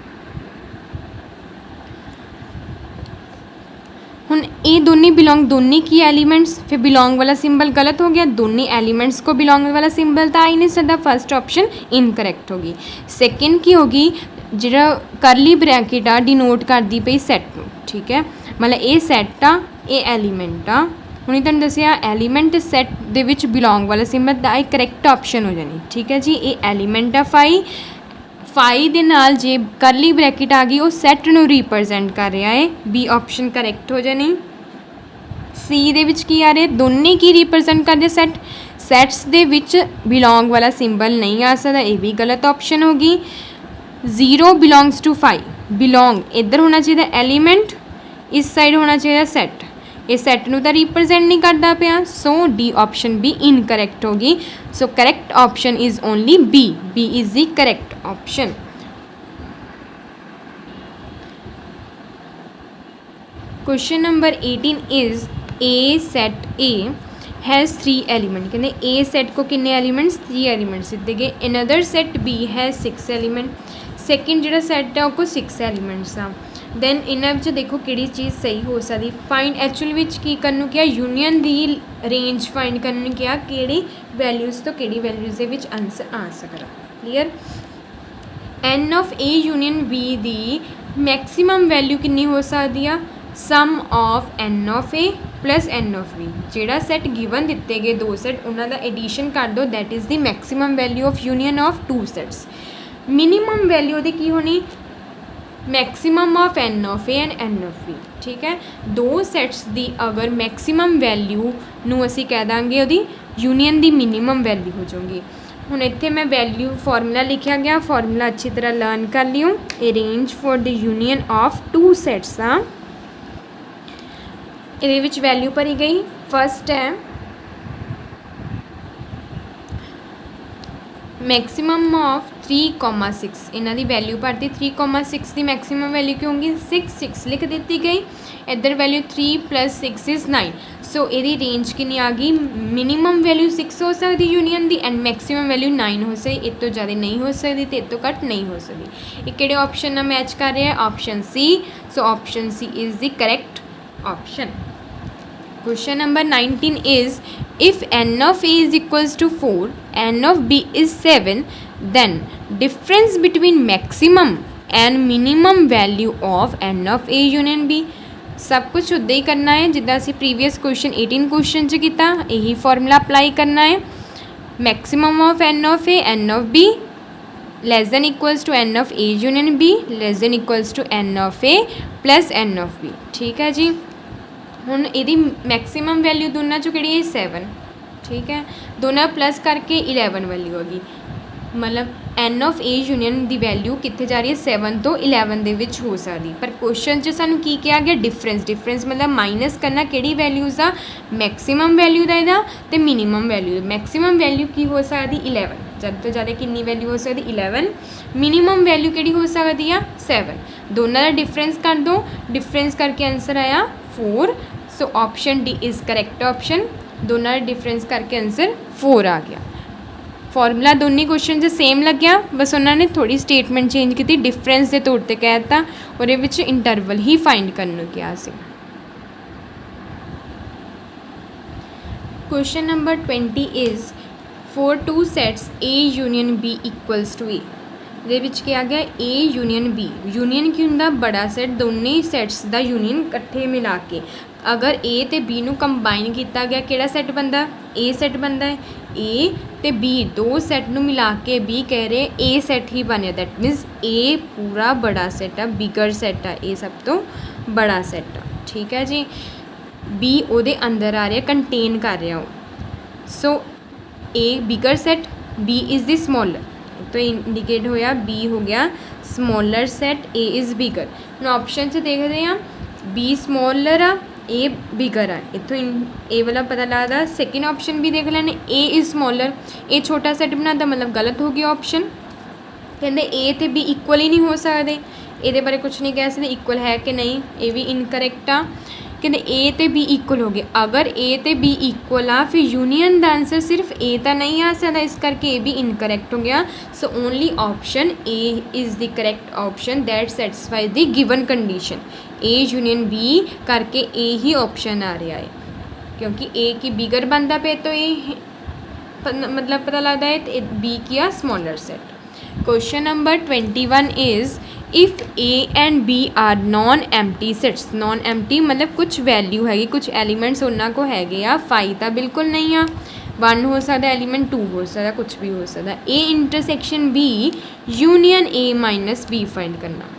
हुण ये दोनों बिलोंग, दोनों की एलीमेंट्स, फिर बिलोंग वाला सिंबल गलत हो गया, दोनों एलीमेंट्स को बिलोंग वाला सिंबल तो आ ही नहीं सकता, फर्स्ट ऑप्शन इनकरैक्ट होगी। सैकेंड की होगी जिहड़ा करली ब्रैकेट आ डिनोट करती पई सैट नूं, ठीक है, मतलब ये सैट आ ये एलीमेंट आ, हुणे तुहानूं दस्सिया एलीमेंट सैट दे विच बिलोंग वाला सिंबल दा करैक्ट ऑप्शन हो जानी, ठीक है जी। ये एलीमेंट आ फाई दे नाल जे करली ब्रैकेट आ गई वो सैट नूं रिप्रजेंट कर रहा है, बी ऑप्शन करैक्ट हो जानी। सी दे विच की आ रहा है, दोनों की रिप्रजेंट कर रहे सैट, सैट्स दे विच बिलोंग वाला सिंबल नहीं आ सकता, ये भी गलत ऑप्शन होगी। 0 बिलोंग्स टू फाई, बिलोंग इधर होना चाहिए एलीमेंट, इस साइड होना चाहिए सैट, ये सैट नूं तां रिप्रजेंट नहीं करता पिया, सो डी ऑप्शन भी इनकरैक्ट होगी। So correct option is only B, B is the correct option. Question number 18 is A set A has 3 element, कहते ए सेट को कितने एलिमेंट्स, 3 एलिमेंट्स दिते गए। Another set B has 6 element, second जो set है वो 6 elements आ। Then इन्होंने देखो कि चीज़ सही हो सकती, फाइंड एक्चुअल विच की करनू क्या, यूनियन दी रेंज फाइंड करनू क्या, कि वैल्यूज़ तो कि वैल्यूज़ के विच आंसर आ सकता, clear. N of A union B दी मैक्सीमम वैल्यू कितनी हो सकती है, sum of N of A plus N of B, जोड़ा सैट गिवन दिते गए 2 सैट उन्हों का एडिशन कर दो, that is the maximum value of union of 2 sets. Minimum value दी की होनी, maximum of N of A and N of B, ठीक है। 2 सैट्स की अगर मैक्सीमम वैल्यू नूं असीं कह देंगे उहदी यूनियन की मिनीमम वैल्यू हो जाऊगी। हुण इत्थे मैं वैल्यू फॉर्मूला लिखा गया, फॉर्मूला अच्छी तरह लर्न कर लियो। Arrange for the union of 2 sets आ, ये विच वैल्यू भरी गई, फर्स्ट है मैक्सीमम ऑफ 3,6, इन्हों की वैल्यू भरती 3,6 की मैक्सीमम वैल्यू क्यों होगी, 6 लिख दी गई, इधर वैल्यू 3 + 6 इज़ 9, सो ये रेंज कितनी आ गई, मिनीमम वैल्यू 6 हो सकती यूनियन की एंड मैक्सीमम वैल्यू 9 हो सकती, इस तो ज़्यादा नहीं हो सकती तो इस तो घट नहीं हो सकती। ये किहड़े ऑप्शन नाल मैच कर रहा है, option C, so option C is the correct option. Question number 19 is if n of a is equals to 4, n of b is 7, then difference between maximum and minimum value of n of a union b, सब कुछ उदा ही करना है जिदा असी previous question 18 question च किया, यही फॉर्मूला अप्लाई करना है। Maximum of N of A, n of B, less than equals to n of a union b less than equals to n of a plus n of b। ਠੀਕ ਹੈ ਜੀ। ਹੁਣ ਇਹਦੀ ਮੈਕਸੀਮਮ ਵੈਲਿਊ ਦੋਨਾਂ 'ਚੋਂ ਕਿਹੜੀ ਹੈ 7। ठीक है, दोनों प्लस करके 11 वैल्यू होगी, मतलब एन ऑफ ए यूनियन की वैल्यू कितने जा रही है 7 तो 11 दे विच हो सकती। पर क्वेश्चन च सानू की क्या गया डिफरेंस, डिफरेंस मतलब माइनस करना किहड़ी वैल्यूज़ आ मैक्सीमम वैल्यू का इहदा ते मिनीमम वैल्यू। मैक्सीमम वैल्यू की हो सकती 11, ज़्यादा तो ज़्यादा कितनी वैल्यू हो सकती 11, मिनीमम वैल्यू किहड़ी हो सकती है 7। दोनों का डिफरेंस कर दो, डिफरेंस करके आंसर आया 4। सो option D is correct option. दोनों का डिफरेंस करके आंसर 4 आ गया। फॉर्मूला दोनों क्वेश्चन से सेम लग्या, बस उन्होंने थोड़ी स्टेटमेंट चेंज की, डिफरेंस के तौर पर कह दिता और ये इंटरवल ही फाइंड करने कहा से। Question number 20 is for 2 sets A union B equals to A. ये क्या गया ए यूनियन बी। यूनियन की होंदा बड़ा सैट, दोनों ही सैट्स का यूनियन इकट्ठे मिला के अगर ए तो बी नू कंबाइन किया गया किहड़ा सैट बनता ए सैट बनता है। ए तो बी दो सैट नू मिला के बी कह रहे ए सैट ही बने, दैट मीनस ए पूरा बड़ा सैट है, बिगर सैट है, ए सब तो बड़ा सैट है। ठीक है जी। बी उहदे अंदर आ रहा कंटेन कर रहा हो, so A bigger set, B is the smaller, तो इंडिकेट होया बी हो गया smaller set, A is bigger. हम ऑप्शन से देखते हैं बी स्मॉलर आ ए बिगर आ, इतों ए वाला पता लगता। सैकेंड ऑप्शन भी देख लेने ए इज़ स्मॉलर, ए छोटा सैट बनाता मतलब गलत हो गया ऑप्शन। कहते ए तो बी इक्वल ही नहीं हो सकते, ये बारे कुछ नहीं कह सकते इक्वल है कि नहीं, ये भी इनकरैक्ट आ। कहते ए तो बी इक्वल हो गए, अगर ए तो बी इक्वल आ फिर यूनियन का आंसर सिर्फ ए तो नहीं आ सकता, इस करके ए भी इनकरैक्ट हो गया। So only option A is the correct option that satisfy the given condition. A union B करके ए ही ऑप्शन आ रहा है, क्योंकि ए की बिगर बनता पे तो ए मतलब पता लगता है बी की आ smaller set. Question number 21 is if A and B are non empty sets. Non empty मतलब कुछ वैल्यू हैगी, कुछ एलीमेंट्स उन्होंने को है, 5 तो बिल्कुल नहीं आ, 1 हो सकता एलीमेंट, 2 हो सकता, कुछ भी हो सकता। A intersection B union A minus B find करना।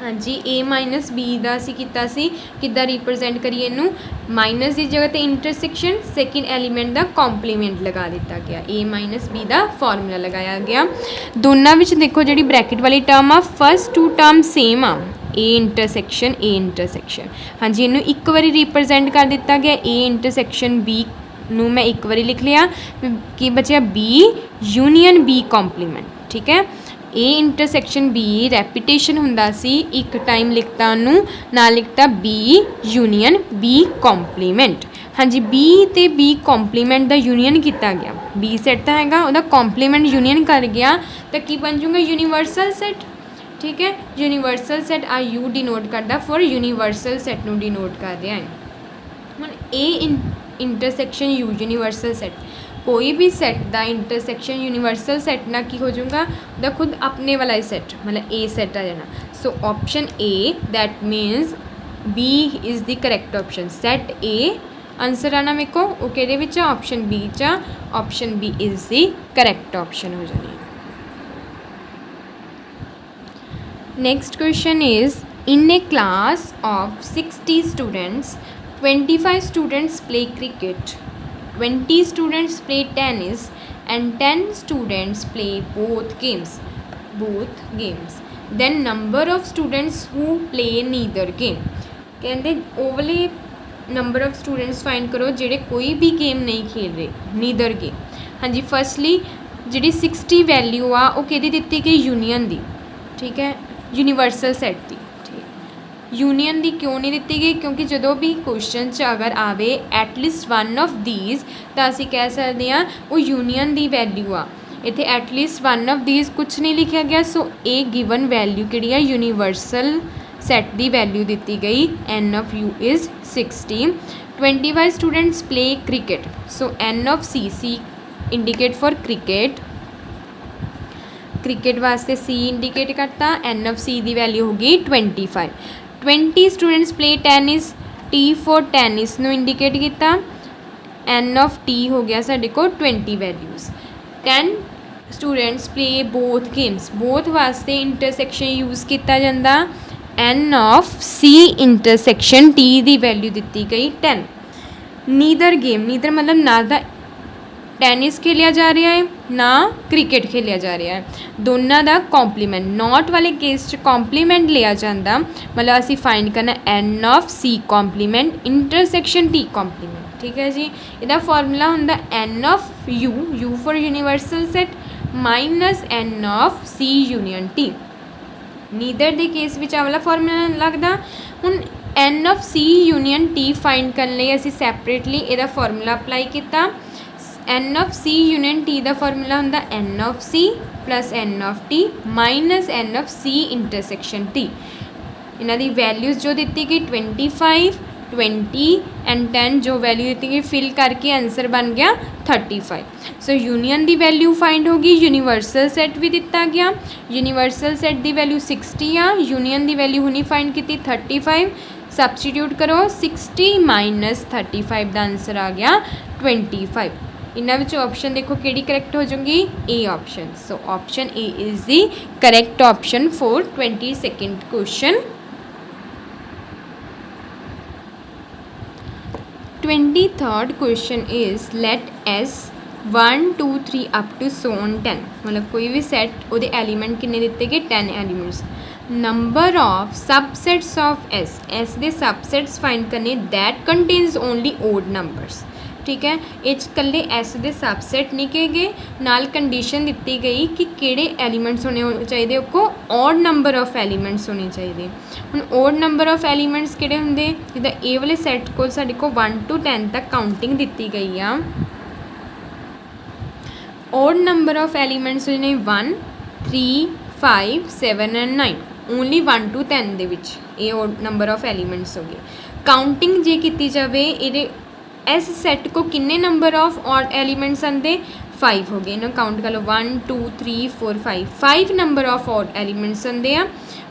हाँ जी, ए माइनस बी का असी किता सी किदा रिप्रजेंट करिए इनू, माइनस की जगह तो इंटरसैक्शन सैकेंड एलीमेंट का कॉम्पलीमेंट लगा दिता गया, ए माइनस बी का फॉर्मूला लगाया गया। दोनों में देखो जी ब्रैकेट वाली term uh, first 2 term same uh, A intersection. हाँ जी, इनू एक बारी रिप्रजेंट कर दिता गया, ए इंटरसैक्शन बी नू मैं एक बारी लिख लिया कि बचा बी यूनियन बी कॉम्पलीमेंट। ठीक है, ए इंटरसैक्शन बी रैपीटेशन हुंदा सी, एक टाइम लिखता उन्होंने ना लिखता बी यूनियन बी कॉम्पलीमेंट। हाँ जी, बी तो बी कॉम्पलीमेंट का यूनियन किया गया, बी सैट तो हैगा उहदा कॉम्पलीमेंट यूनियन कर गया तो की बन जूगा यूनीवर्सल सैट। ठीक है, यूनीवर्सल सैट आ यू डिनोट करता फॉर यूनीवर्सल सैट नू डिनोट कर रहा है। हुण A intersection U universal set, कोई भी सैट का इंटरसैक्शन यूनीवर्सल सैट ना की हो जाऊगा द खुद अपने वाला ही सैट, मतलब ए सैट आ जाना। So option A that means B is the correct option, set A answer आना मेरे को ओके ऑप्शन बी चा, option B is the correct option हो जानी। Next question is in a class of 60 students 25 students play cricket, 20 students play tennis and 10 students play both games. Then number of students who play neither game. कहते ओवले number of students find करो जेडे कोई भी game नहीं खेल रहे, neither game. हाँ जी, firstly जी 60 value आ वो कि दी गई यूनियन दी। ठीक है, यूनीवर्सल सैट दी। यूनियन दी क्यों नहीं दी गई, क्योंकि जो भी क्वेश्चन च अगर आवे एटलीस्ट वन ऑफ दीज तो असी कह सकते हैं वो यूनियन दी वैल्यू आ। इत्थे एटलीस्ट वन ऑफ दीज कुछ नहीं लिखा गया, सो ए गिवन वैल्यू किहड़ी है यूनीवर्सल सैट दी वैल्यू दी गई, n of U is 60। 25 students play cricket, so n of C indicate for cricket, cricket वास्ते सी इंडिकेट करता, एन ऑफ सी की वैल्यू होगी 25। 20 students play tennis, T for tennis नू इंडिकेट किया, n of T हो गया साढ़े को 20 values. 10 students play both games, both वास्ते इंटरसैक्शन यूज़ किया जाता। N of C intersection T की वैल्यू दी गई 10। नीदर गेम, नीदर मतलब ना तो टैनिस खेलिया जा रहा है ना क्रिकेट खेलिया जा रहा है, दोनों का कॉम्पलीमेंट। नॉट वाले केस च कॉम्पलीमेंट लिया जाता, मतलब असी फाइंड करना n of C complement intersection T complement. ठीक है जी, इसका फॉर्मूला होंदा n of U, U for universal set minus n of C union T. Neither के केस में वाला फॉर्मूला लगता। हुण n of C union T find करने लिए असी सैपरेटली इसका फॉर्मूला अप्लाई किया। N of C union T का फॉर्मूला होंदा n of C plus N of T minus n of C intersection T. इन्हां दी वैल्यूज़ जो दी गई 25, 20 एंड 10, जो वैल्यू दी गई फिल करके आंसर बन गया 35। सो यूनियन की वैल्यू फाइंड होगी, यूनीवर्सल सैट भी दिता गया, यूनीवर्सल सैट की वैल्यू 60 आ, यूनियन की वैल्यू हुणी फाइंड की 35। सबस्टिट्यूट करो, 60 माइनस 35 का आंसर आ गया 25। इन्होंने विच ऑप्शन देखो कि करैक्ट हो जाऊंगी, A option. So option A is the correct option for 22nd क्वेश्चन। 23rd question is let S 1 2 3 up to so on 10, मतलब कोई भी सैट वो एलीमेंट किन्ने दिते गए 10 elements. Number of subsets of S, S दे सबसैट्स फाइंड करने that contains only odd numbers. ठीक है, ये कल्ले एस दे सबसैट नहीं कहे गए, नाल कंडीशन दी गई कि किहड़े एलीमेंट्स होने चाहिए, उसको ऑड नंबर ऑफ एलीमेंट्स होने चाहिए। हुण ऑड नंबर ऑफ एलीमेंट्स किहड़े हुंदे, जिद्दां ए वाले सैट को साडे को 1 to 10 तक काउंटिंग दी गई आ। ऑड नंबर ऑफ एलीमेंट्स ने 1 3 5 7 एंड 9, ओनली 1 to 10 दे विच ये ऑड नंबर ऑफ एलीमेंट्स हो गए। काउंटिंग जे की जाए ये इस सैट को किन्ने नंबर ऑफ ऑड एलीमेंट्स आते 5 हो गए, इन्हें काउंट कर लो 1 2 3 4 5 नंबर ऑफ ऑड एलीमेंट्स आते हैं,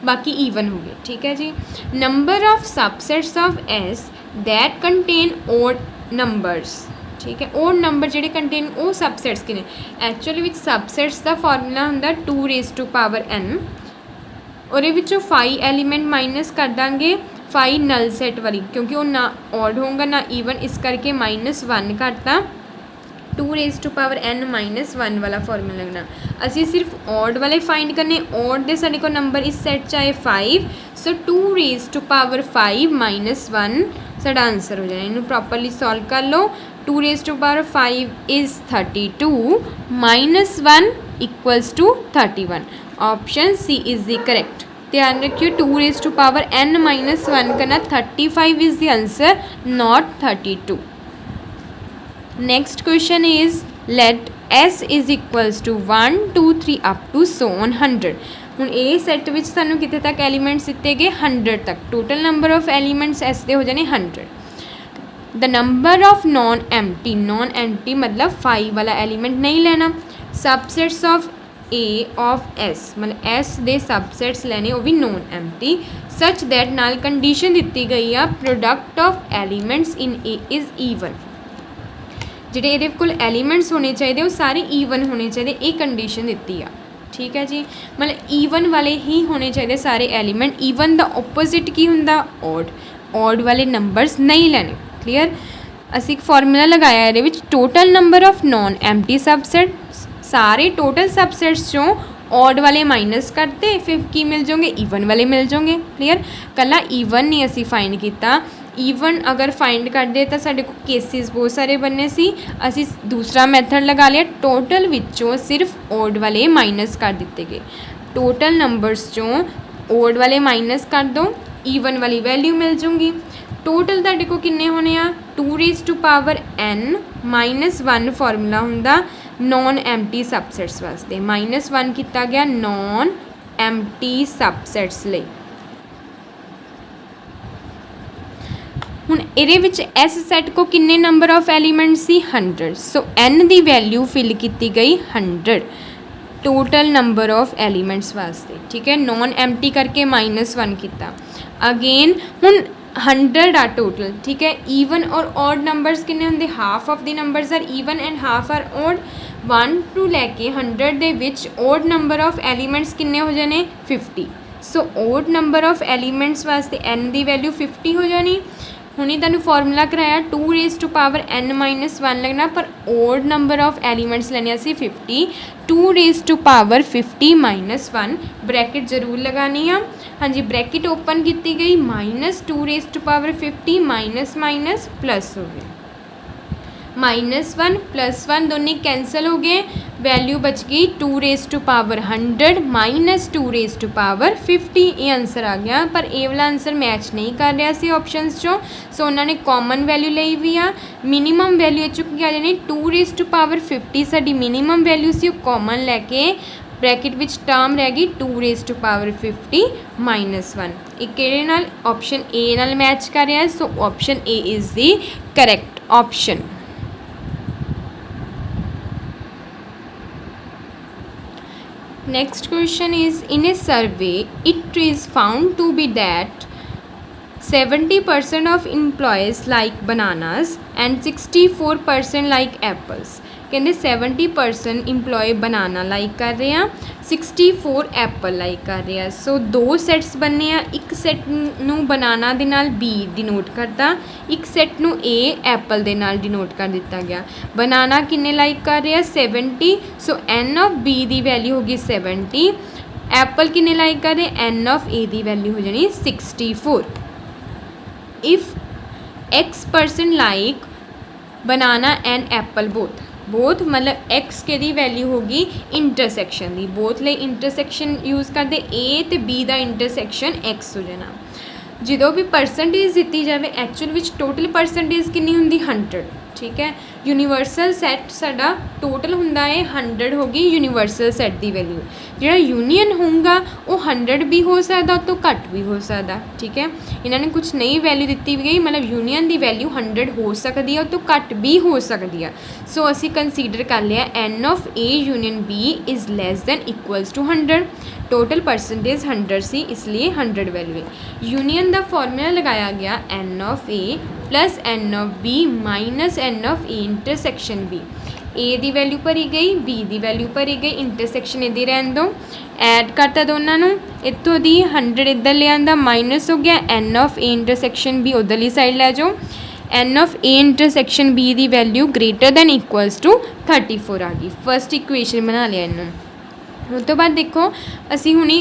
बाकी ईवन हो गए। ठीक है जी, number of subsets of S that contain odd numbers. ठीक है, ऑड नंबर ਜਿਹੜੇ कंटेन वो सबसैट्स किने, एक्चुअली विच सबसैट्स का फॉर्मूला होंदा 2 raised to power n, और विचों 5 एलीमेंट माइनस कर देंगे 5 नल सैट वाली, क्योंकि वो ना ऑड होगा ना ईवन, इस करके -1 करता। 2 raised to power n -1 वाला फॉर्मूला लगना। असी सिर्फ ऑड वाले फाइंड करने, ऑड दे साडे को नंबर इस सैट चाहे 5, सो 2 raised to power 5 -1 साडा आंसर हो जाए। इन्हू प्रॉपरली सॉल्व कर लो। 2 raised to power 5 is 32 -1 equals to 31। Option C is the correct. ध्यान रखिए 2 raised to power n -1 करना, 35 is the answer, not 32। Next question is let S is equals to 1 2 3 up to so on 100। हुण ये set विच सानू कितने तक elements दिते गए 100 तक, total number of elements S दे हो जाने 100। The number of non empty मतलब 5 वाला एलीमेंट नहीं लेना। Subsets of A of S मतलब एस दे सबसैट्स लेने, वो भी नॉन एम्प्टी, सच दैट नाल कंडीशन दी गई आ product of elements in A is even. जिहड़े इहदे कोल एलीमेंट्स होने चाहिए वो सारे ईवन होने चाहिए, ये कंडीशन दी आ। ठीक है जी, मतलब ईवन वाले ही होने चाहिए सारे एलीमेंट। ईवन का ओपोजिट की हुंदा ऑड, ऑड वाले नंबर्स नहीं लेने। क्लीयर, असी एक फॉर्मूला लगाया ये विच total number of non empty subset, सारे टोटल सबसैट्स चों ऑड वाले माइनस करते फिर की मिल जाओगे, ईवन वाले मिल जाओगे। क्लीयर, कला ईवन नहीं असी फाइंड किया, ईवन अगर फाइंड करते तो साढ़े को केसिस बहुत सारे बनने सी, असी दूसरा मैथड लगा लिया, टोटल विचों सिर्फ ऑड वाले माइनस कर दिते गए। टोटल नंबर्स चों ऑड वाले माइनस कर दो, ईवन वाली वैल्यू मिल जाऊंगी। टोटल तुहाडे को किन्ने होने आ 2 raised to power n -1 formula हुंदा नॉन एम्प्टी सबसैट्स वास्ते, -1 किया गया नॉन एम्प्टी सबसैट्स लई। हुण इहदे विच एस सैट को किन्ने नंबर ऑफ एलीमेंट्स सी 100, सो n दी वैल्यू फिल की गई 100 टोटल नंबर ऑफ एलीमेंट्स वास्ते। ठीक है, नॉन एम्प्टी करके -1 किया। अगेन हुण 100 आ टोटल। ठीक है, ईवन और ऑड नंबर्स किन्ने होंदे, half of the numbers are even and half are odd. 1 to लैके 100 ਦੇ ਵਿੱਚ ਓਡ ਨੰਬਰ ਆਫ ਐਲੀਮੈਂਟਸ ਕਿੰਨੇ ਹੋ ਜਾਣੇ 50। So odd number of elements ਵਾਸਤੇ n ਦੀ ਵੈਲਿਊ 50 ਹੋ ਜਾਣੀ। ਹੁਣੀ ਤੁਹਾਨੂੰ ਫਾਰਮੂਲਾ ਕਰਾਇਆ 2 raise to power n minus 1 ਲੱਗਣਾ, ਪਰ ਓਡ ਨੰਬਰ ਆਫ ਐਲੀਮੈਂਟਸ ਲੈਣੇ ਸੀ 50। 2 raise to power 50 minus 1 bracket ਜ਼ਰੂਰ ਲਗਾਉਣੀ ਆ। हाँ जी ब्रैकेट ओपन की गई -2 raise to power 50 minus minus plus हो गए -1 +1 दोनों कैंसल हो गए, वैल्यू बच गई 2 raise to power 100 minus 2 raise to power 50। ये आंसर आ गया, पर ये वाला आंसर मैच नहीं कर रहा सी ऑप्शनस चों। सो उन्होंने कॉमन वैल्यू ली हुई आ। मिनीमम वैल्यू चुकी आ जानी 2 रेज़ टू पावर 50 साडी मिनीमम वैल्यू सी, कॉमन लैके ब्रैकेट विच टर्म रह गई 2 रेज़ टू पावर 50 माइनस 1। एक किहड़े नाल ऑप्शन ए नाल मैच कर रहा है। So option A is the correct option. Next question is in a survey it is found to be that 70% of employees like bananas and 64% like apples. कहते 70% employee बनाना like कर रहे हैं, 64 Apple like कर रहे हैं। सो 2 सैट्स बनने आ, एक set नू बनाना दे नाल बी डिनोट करता, एक सैट नू ए एप्पल दे नाल डिनोट कर दिता गया। बनाना किन्ने लाइक कर रहे हैं 70। सो एन ऑफ बी दी वैल्यू होगी 70। एप्पल किन्ने लाइक कर रहे हैं, एन ऑफ ए दी वैल्यू हो जानी 64। If x% like banana and apple both मतलब एक्स के दी वैल्यू होगी इंटरसैक्शन दी, बोथ ले इंटरसैक्शन यूज़ करते ए तो बी का इंटरसैक्शन एक्स हो जाना। जो भी परसेंटेज दी जाए एक्चुअल विच टोटल परसेंटेज कितनी होंगी 100। ठीक है, यूनीवर्सल सैट साडा टोटल हुंदा है 100 होगी यूनीवर्सल सैट की वैल्यू। जो यूनीयन होगा वो 100 भी हो सकता, तो घट भी हो सकता। ठीक है, इन्होंने कुछ नई वैल्यू दी गई, मतलब यूनीयन की वैल्यू 100 हो सकती है, तो घट भी हो सकती है। सो असी कंसीडर कर लिया n of A union B is less than equals to 100। Total percentage 100 सी, इसलिए 100 वैल्यू है। यूनीयन का फॉर्मूला लगाया गया n of A plus N of B minus n of A intersection B. A दी वैल्यू भरी गई, बी दी वैल्यू भरी गई, इंटरसैक्शन इधर रहन दो, ऐड करता दोनों, इतों दी 100 इधर ले आंदा, माइनस हो गया n of A intersection B उधरली साइड लै जाओ। N of A intersection B दी value greater than equals to 34 आ गई। फर्स्ट इक्वेशन बना लिया इन्हों। उस तो बाद देखो असी हुणी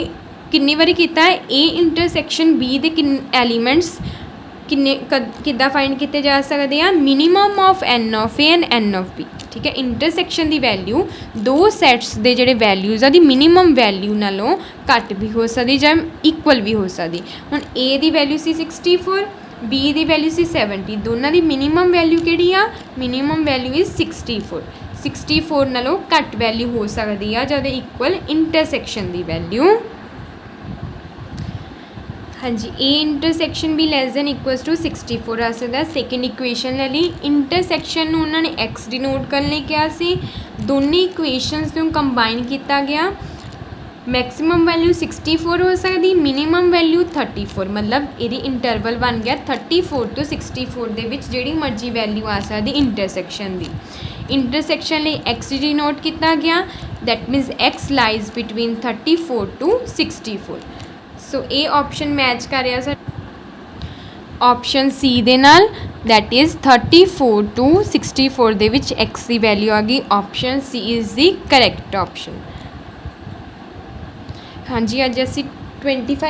कितनी बारी किया है ए इंटरसैक्शन बी दे एलीमेंट्स किन्ने किद्दां फाइंड किए जा सकते हैं, minimum of N of A and N of B. ठीक है, इंटरसैक्शन की वैल्यू 2 सैट्स के जोड़े वैल्यूज़ आ दी मिनीमम वैल्यू नालों घट भी हो सकती जां इक्वल भी हो सकती। हुण ए की वैल्यू सी 64, बी की वैल्यू सी 70, दोनों की मिनीमम वैल्यू किहड़ी आ, मिनीमम वैल्यू इज़ 64। 64 नालों घट वैल्यू हो सकती है जब इक्वल इंटरसैक्शन की वैल्यू। हाँ जी, ए इंटरसैक्शन भी लैस दैन इक्वल्स टू 64 आ सकता है। सैकेंड इक्वेशन ले ली, इंटरसैक्शन उन्होंने एक्स डिनोट करने क्या सी, दोनों इक्वेशनस को कंबाइन किया गया। मैक्सिमम वैल्यू 64 हो सकती, मिनीमम वैल्यू 34, मतलब ये इंटरवल बन गया 34 to 64 दे विच जिहड़ी मर्जी वैल्यू आ सकती इंटरसैक्शन की। इंटरसैक्शन लिए एक्स डिनोट किया गया, that मीनस x lies between 34 to 64। सो ये ऑप्शन मैच कर रहा सर ऑप्शन सी दे नाल, दैट इज़ 34 to 64 दे विच एक्स की वैल्यू आ गई। Option C is the correct option. हाँ जी, अज असी 25